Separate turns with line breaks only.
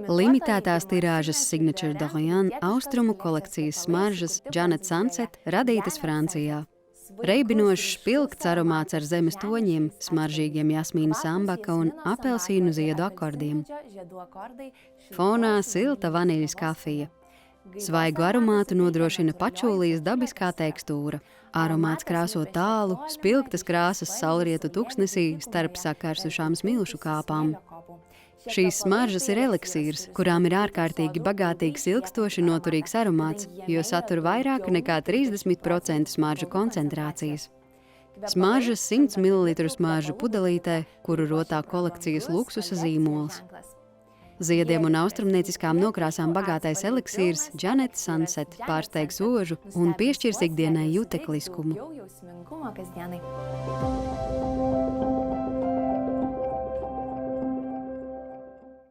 Limitētās tirāžas Signature d'Orient austrumu kolekcijas smaržas Janet Sunset radītas Francijā. Reibinošs spilgts aromāts ar zemes toņiem, smaržīgiem jasmīna sambaka un apelsīnu ziedu akordiem. Fonā silta vaniļas kafija. Svaigu aromātu nodrošina pačūlijas dabiskā tekstūra. Aromāts krāso tālu, spilgtas krāsas saulrietu tuksnesī starp sakārsušām smilšu kāpām. Šīs smaržas ir eliksīrs, kurām ir ārkārtīgi bagātīgs ilgstoši noturīgs aromāts, jo satur vairāk nekā 30% smaržu koncentrācijas. Smaržas 100 ml smaržu pudelītē, kuru rotā kolekcijas luksusa zīmols. Ziediem un austrumnieciskām nokrāsām bagātais eliksīrs Janet Sunset pārsteigs ožu un piešķirs ikdienai jutekliskumu.